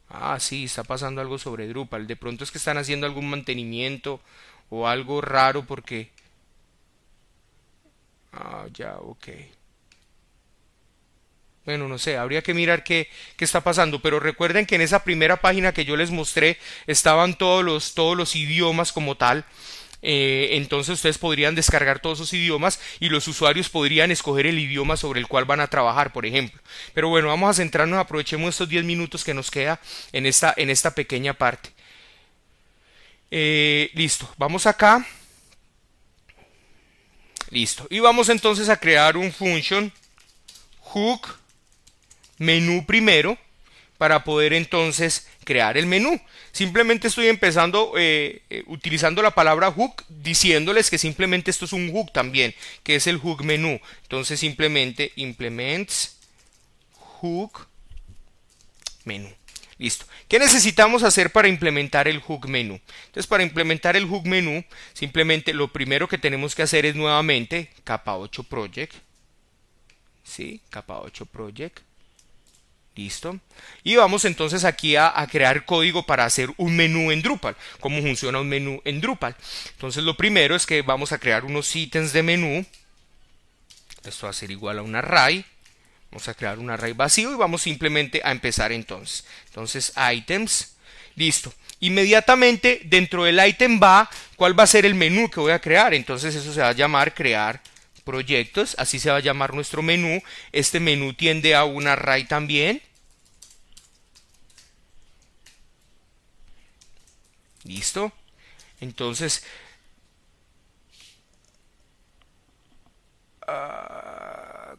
Ah, sí, está pasando algo sobre Drupal. De pronto es que están haciendo algún mantenimiento o algo raro porque... Ah, ya, ok. Bueno, no sé, habría que mirar qué está pasando, pero recuerden que en esa primera página que yo les mostré estaban todos los idiomas como tal. Entonces ustedes podrían descargar todos esos idiomas y los usuarios podrían escoger el idioma sobre el cual van a trabajar, por ejemplo. Pero bueno, vamos a centrarnos, aprovechemos estos 10 minutos que nos queda en esta pequeña parte. Listo, vamos acá. Listo. Y vamos entonces a crear un function hook menú primero para poder entonces crear el menú. Simplemente estoy empezando utilizando la palabra hook, diciéndoles que simplemente esto es un hook también, que es el hook menú. Entonces simplemente implements hook menú. Listo. ¿Qué necesitamos hacer para implementar el hook menú? Entonces, para implementar el hook menú, simplemente lo primero que tenemos que hacer es nuevamente capa 8 project. ¿Sí? Capa 8 project. Listo. Y vamos entonces aquí a crear código para hacer un menú en Drupal. ¿Cómo funciona un menú en Drupal? Entonces lo primero es que vamos a crear unos ítems de menú. Esto va a ser igual a un array. Vamos a crear un array vacío y vamos simplemente a empezar entonces. Entonces items. Listo. Inmediatamente dentro del item va cuál va a ser el menú que voy a crear. Entonces eso se va a llamar crear proyectos, así se va a llamar nuestro menú. Este menú tiende a un array también. Listo. Entonces,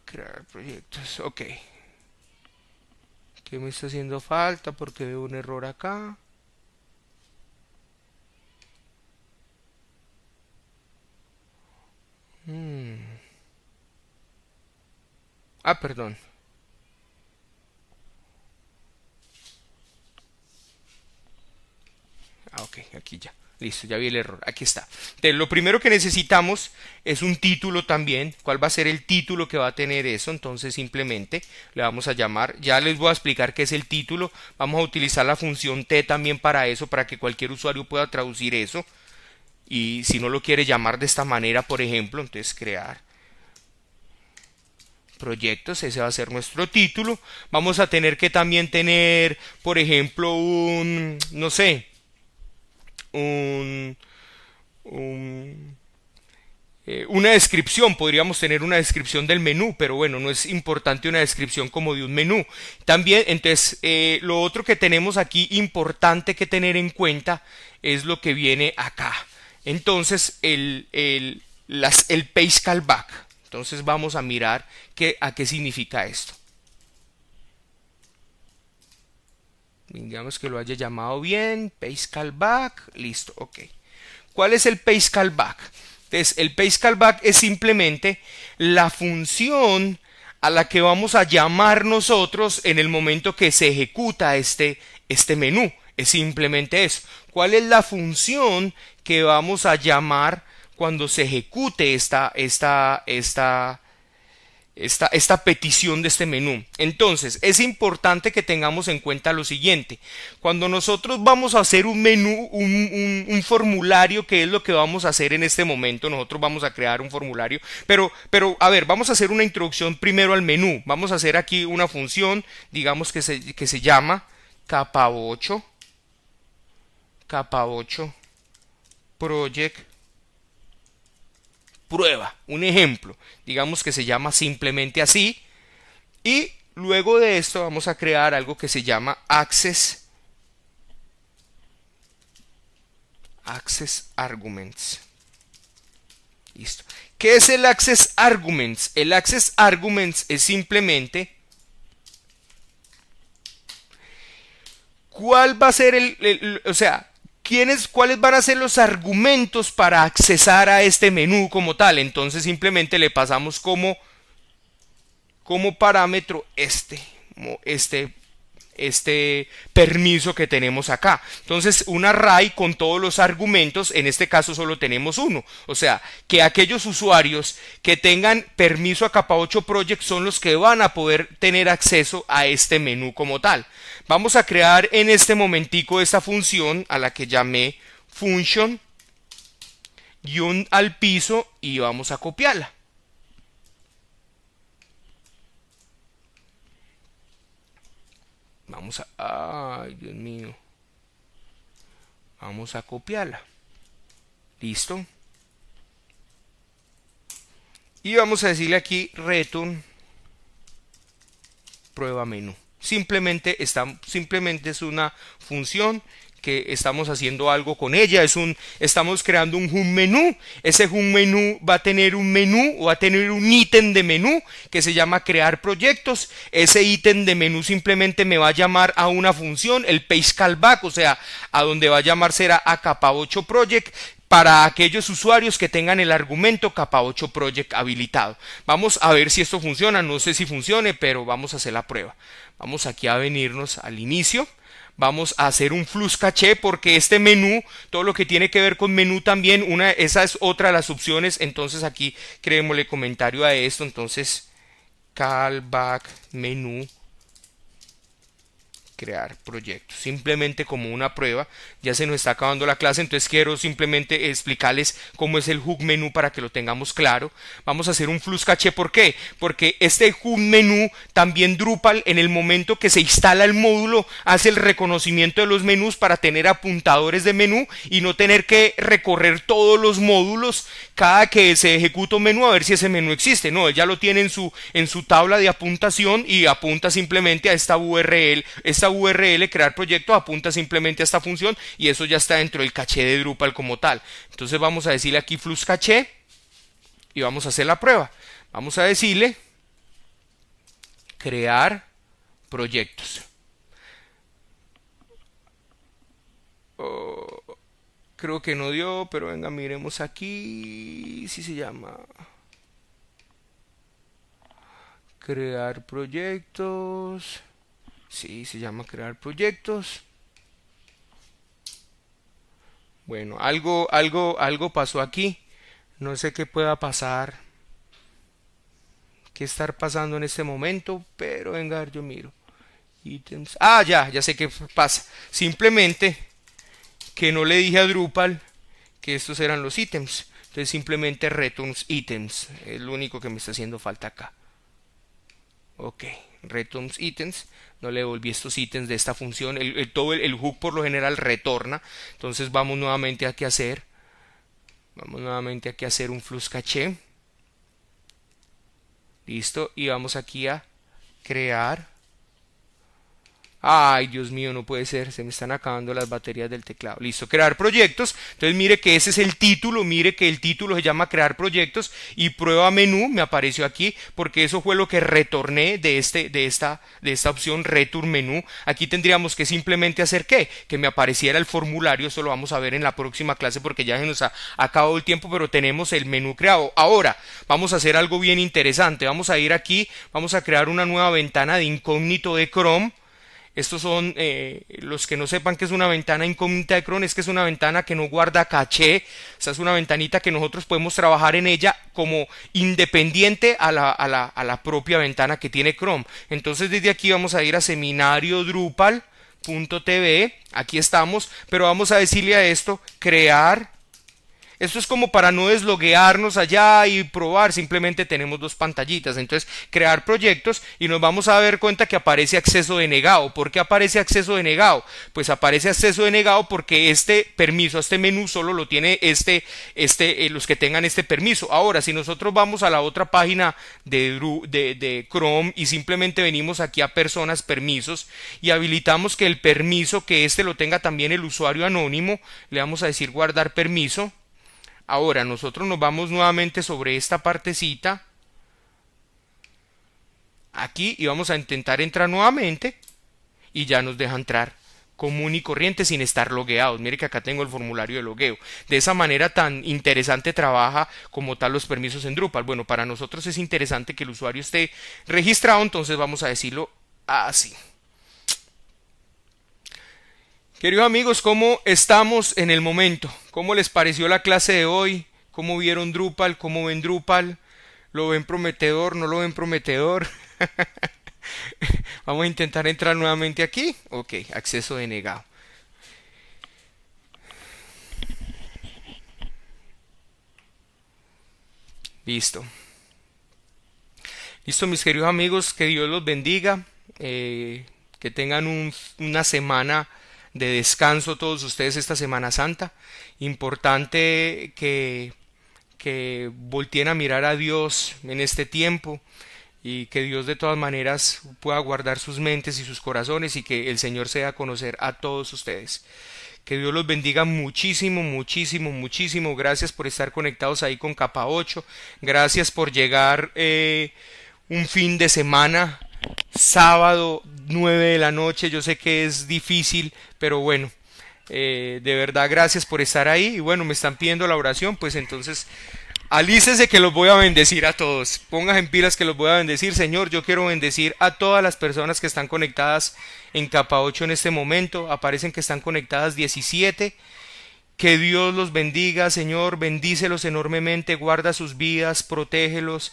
crear proyectos. Ok. ¿Qué me está haciendo falta? Porque veo un error acá. Perdón. Ok, aquí ya. Listo, ya vi el error. Aquí está. Entonces, lo primero que necesitamos es un título también. ¿Cuál va a ser el título que va a tener eso? Entonces simplemente le vamos a llamar. Ya les voy a explicar qué es el título. Vamos a utilizar la función T también para eso, para que cualquier usuario pueda traducir eso. Y si no lo quiere llamar de esta manera, por ejemplo, entonces crear proyectos, ese va a ser nuestro título. Vamos a tener que también tener, por ejemplo, no sé, un, un una descripción, podríamos tener una descripción del menú, pero bueno, no es importante una descripción como de un menú. También, entonces, lo otro que tenemos aquí importante que tener en cuenta es lo que viene acá. Entonces, el page callback. Entonces vamos a mirar a qué significa esto. Digamos que lo haya llamado bien, page callback, listo, ok. ¿Cuál es el page callback? Entonces, el page callback es simplemente la función a la que vamos a llamar nosotros en el momento que se ejecuta este menú. Es simplemente eso. ¿Cuál es la función que vamos a llamar cuando se ejecute esta petición de este menú. Entonces, es importante que tengamos en cuenta lo siguiente. Cuando nosotros vamos a hacer un menú, un formulario, que es lo que vamos a hacer en este momento, nosotros vamos a crear un formulario, a ver, vamos a hacer una introducción primero al menú. Vamos a hacer aquí una función, digamos que se llama capa8 project prueba, un ejemplo, digamos que se llama simplemente así, y luego de esto vamos a crear algo que se llama access arguments. Listo. ¿Qué es el access arguments? El access arguments es simplemente cuál va a ser o sea, cuáles van a ser los argumentos para accesar a este menú como tal. Entonces simplemente le pasamos como parámetro este permiso que tenemos acá. Entonces un array con todos los argumentos, en este caso solo tenemos uno, o sea que aquellos usuarios que tengan permiso a capa8 project son los que van a poder tener acceso a este menú como tal. Vamos a crear en este momentico esta función a la que llamé function guión al piso y vamos a copiarla. Vamos a... ¡Ay, Dios mío! Vamos a copiarla. Listo. Y vamos a decirle aquí return prueba menú. Simplemente es una función que estamos haciendo algo con ella. Estamos creando un home menú. Ese home menú va a tener un menú o va a tener un ítem de menú que se llama crear proyectos. Ese ítem de menú simplemente me va a llamar a una función, el page callback, o sea, a donde va a llamar será a capa8 project, para aquellos usuarios que tengan el argumento capa8 project habilitado. Vamos a ver si esto funciona. No sé si funcione, pero vamos a hacer la prueba. Vamos aquí a venirnos al inicio. Vamos a hacer un flux caché porque este menú, todo lo que tiene que ver con menú también, esa es otra de las opciones. Entonces aquí creémosle comentario a esto. Entonces callback menú crear proyectos, simplemente como una prueba. Ya se nos está acabando la clase, entonces quiero simplemente explicarles cómo es el hook menú para que lo tengamos claro. Vamos a hacer un flux caché. ¿Por qué? Porque este hook menú también Drupal, en el momento que se instala el módulo, hace el reconocimiento de los menús para tener apuntadores de menú y no tener que recorrer todos los módulos cada que se ejecuta un menú a ver si ese menú existe. No, él ya lo tiene en su tabla de apuntación y apunta simplemente a esta URL crear proyecto, apunta simplemente a esta función y eso ya está dentro del caché de Drupal como tal. Entonces vamos a decirle aquí flux caché y vamos a hacer la prueba. Vamos a decirle crear proyectos. Creo que no dio, pero venga, miremos aquí si se llama crear proyectos. Sí, se llama crear proyectos. Bueno, algo pasó aquí. No sé qué pueda pasar, qué estar pasando en este momento, pero venga, yo miro. Ítems. Ah, ya sé qué pasa. Simplemente que no le dije a Drupal que estos eran los ítems. Entonces simplemente returns ítems. Es lo único que me está haciendo falta acá. Ok, returns ítems. No le devolví estos ítems de esta función. Todo el hook por lo general retorna. Entonces vamos nuevamente aquí a hacer. Un flux caché. Listo. Y vamos aquí a crear. Ay, Dios mío, no puede ser, se me están acabando las baterías del teclado. Listo, crear proyectos. Entonces mire que ese es el título, mire que el título se llama crear proyectos y prueba menú me apareció aquí porque eso fue lo que retorné de esta opción return menú. Aquí tendríamos que simplemente hacer ¿qué? Que me apareciera el formulario. Eso lo vamos a ver en la próxima clase porque ya se nos ha acabado el tiempo, pero tenemos el menú creado. Ahora vamos a hacer algo bien interesante. Vamos a ir aquí, vamos a crear una nueva ventana de incógnito de Chrome. Estos son, los que no sepan que es una ventana incógnita de Chrome, es que es una ventana que no guarda caché. O sea, es una ventanita que nosotros podemos trabajar en ella como independiente a la propia ventana que tiene Chrome. Entonces desde aquí vamos a ir a seminario Drupal.tv, aquí estamos, pero vamos a decirle a esto crear. Esto es como para no desloguearnos allá y probar, simplemente tenemos dos pantallitas. Entonces, crear proyectos y nos vamos a dar cuenta que aparece acceso denegado. ¿Por qué aparece acceso denegado? Pues aparece acceso denegado porque este permiso, este menú solo lo tiene los que tengan este permiso. Ahora, si nosotros vamos a la otra página de Chrome y simplemente venimos aquí a personas, permisos y habilitamos que el permiso, que este lo tenga también el usuario anónimo, le vamos a decir guardar permiso. Ahora nosotros nos vamos nuevamente sobre esta partecita aquí y vamos a intentar entrar nuevamente y ya nos deja entrar común y corriente sin estar logueados. Mire que acá tengo el formulario de logueo. De esa manera tan interesante trabaja como tal los permisos en Drupal. Bueno, para nosotros es interesante que el usuario esté registrado, entonces vamos a decirlo así. Queridos amigos, ¿cómo estamos en el momento? ¿Cómo les pareció la clase de hoy? ¿Cómo vieron Drupal? ¿Cómo ven Drupal? ¿Lo ven prometedor? ¿No lo ven prometedor? Vamos a intentar entrar nuevamente aquí. Ok, acceso denegado. Listo. Listo, mis queridos amigos, que Dios los bendiga. Que tengan una semana de descanso todos ustedes esta Semana Santa. Importante que volteen a mirar a Dios en este tiempo y que Dios de todas maneras pueda guardar sus mentes y sus corazones y que el Señor sea a conocer a todos ustedes. Que Dios los bendiga muchísimo, muchísimo, muchísimo. Gracias por estar conectados ahí con Capa 8. Gracias por llegar un fin de semana, sábado 9 de la noche. Yo sé que es difícil, pero bueno, de verdad gracias por estar ahí. Y bueno, me están pidiendo la oración, pues entonces alícese que los voy a bendecir a todos. Pongas en pilas que los voy a bendecir. Señor, yo quiero bendecir a todas las personas que están conectadas en Capa 8 en este momento. Aparecen que están conectadas 17. Que Dios los bendiga, Señor, bendícelos enormemente, guarda sus vidas, protégelos.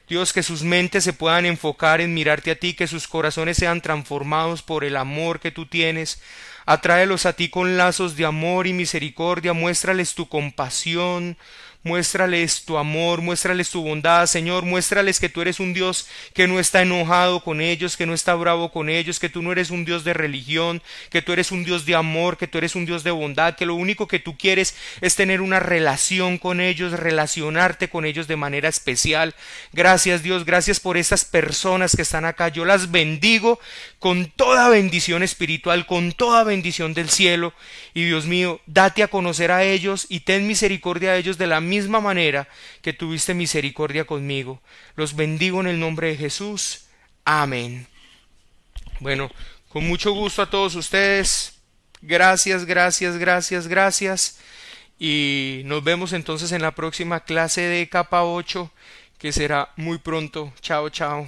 Dios, que sus mentes se puedan enfocar en mirarte a ti, que sus corazones sean transformados por el amor que tú tienes. Atráelos a ti con lazos de amor y misericordia, muéstrales tu compasión, muéstrales tu amor, muéstrales tu bondad, Señor, muéstrales que tú eres un Dios que no está enojado con ellos, que no está bravo con ellos, que tú no eres un Dios de religión, que tú eres un Dios de amor, que tú eres un Dios de bondad, que lo único que tú quieres es tener una relación con ellos, relacionarte con ellos de manera especial. Gracias Dios, gracias por estas personas que están acá, yo las bendigo con toda bendición espiritual, con toda bendición del cielo, y Dios mío, date a conocer a ellos y ten misericordia de ellos de la misma manera que tuviste misericordia conmigo. Los bendigo en el nombre de Jesús. Amén. Bueno, con mucho gusto a todos ustedes. Gracias, gracias, gracias, gracias. Y nos vemos entonces en la próxima clase de Capa 8, que será muy pronto. Chao, chao.